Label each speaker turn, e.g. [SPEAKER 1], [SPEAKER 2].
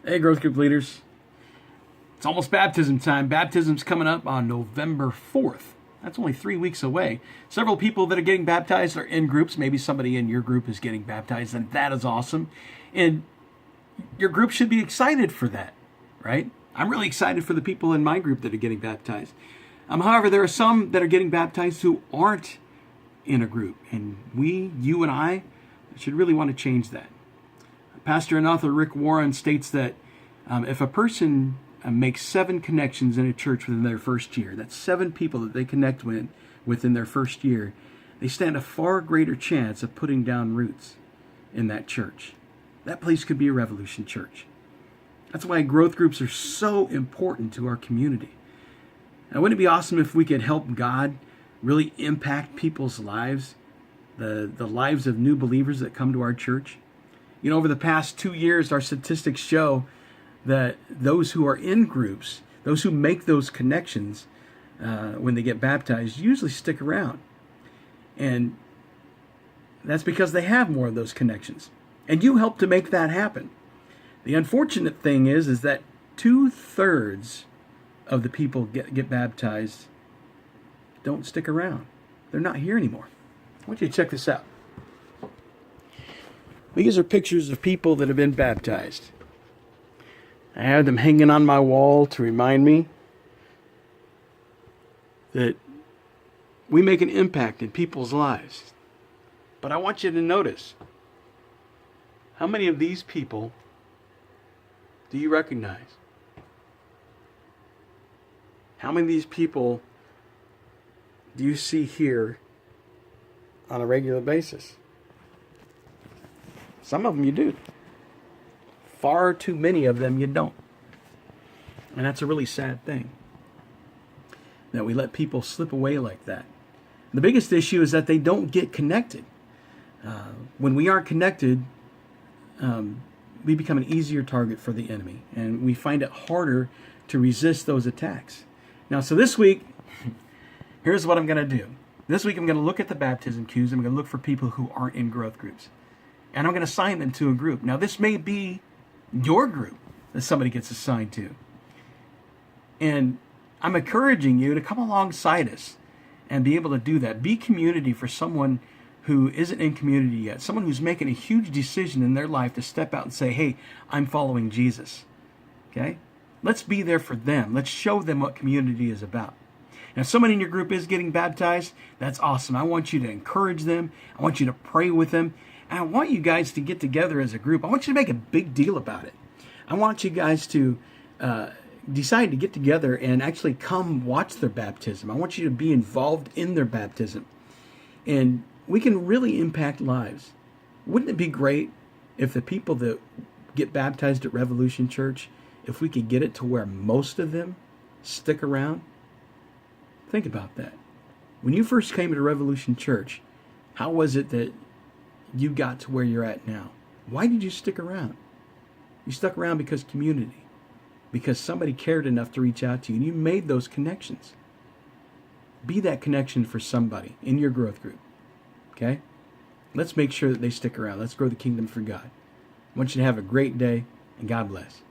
[SPEAKER 1] Hey, growth group leaders. It's almost baptism time. Baptism's coming up on November 4th. That's only 3 weeks away. Several people that are getting baptized are in groups. Maybe somebody in your group is getting baptized, and that is awesome. And your group should be excited for that, right? I'm really excited for the people in my group that are getting baptized. However, there are some that are getting baptized who aren't in a group. And you and I, should really want to change that. Pastor and author Rick Warren states that if a person makes 7 connections in a church within their first year, that's 7 people that they connect with within their first year, they stand a far greater chance of putting down roots in that church. That place could be a Revolution Church. That's why growth groups are so important to our community. Now, wouldn't it be awesome if we could help God really impact people's lives, the lives of new believers that come to our church? You know, over the past 2 years, our statistics show that those who are in groups, those who make those connections when they get baptized, usually stick around. And that's because they have more of those connections. And you help to make that happen. The unfortunate thing is that 2/3 of the people get baptized don't stick around. They're not here anymore. I want you to check this out. These are pictures of people that have been baptized. I have them hanging on my wall to remind me that we make an impact in people's lives. But I want you to notice, how many of these people do you recognize? How many of these people do you see here on a regular basis? Some of them you do. Far too many of them you don't. And that's a really sad thing, that we let people slip away like that. The biggest issue is that they don't get connected. When we aren't connected, we become an easier target for the enemy, and we find it harder to resist those attacks. Now, so this week, here's what I'm going to do. This week I'm going to look at the baptism cues. I'm going to look for people who aren't in growth groups, and I'm going to assign them to a group. Now, this may be your group that somebody gets assigned to. And I'm encouraging you to come alongside us and be able to do that. Be community for someone who isn't in community yet, someone who's making a huge decision in their life to step out and say, hey, I'm following Jesus. Okay? Let's be there for them. Let's show them what community is about. Now, if someone in your group is getting baptized, that's awesome. I want you to encourage them. I want you to pray with them. And I want you guys to get together as a group. I want you to make a big deal about it. I want you guys to decide to get together and actually come watch their baptism. I want you to be involved in their baptism. And we can really impact lives. Wouldn't it be great if the people that get baptized at Revolution Church, if we could get it to where most of them stick around? Think about that. When you first came to Revolution Church, how was it that you got to where you're at now? Why did you stick around? You stuck around because community, because somebody cared enough to reach out to you, and you made those connections. Be that connection for somebody in your growth group. Okay? Let's make sure that they stick around. Let's grow the kingdom for God. I want you to have a great day, and God bless.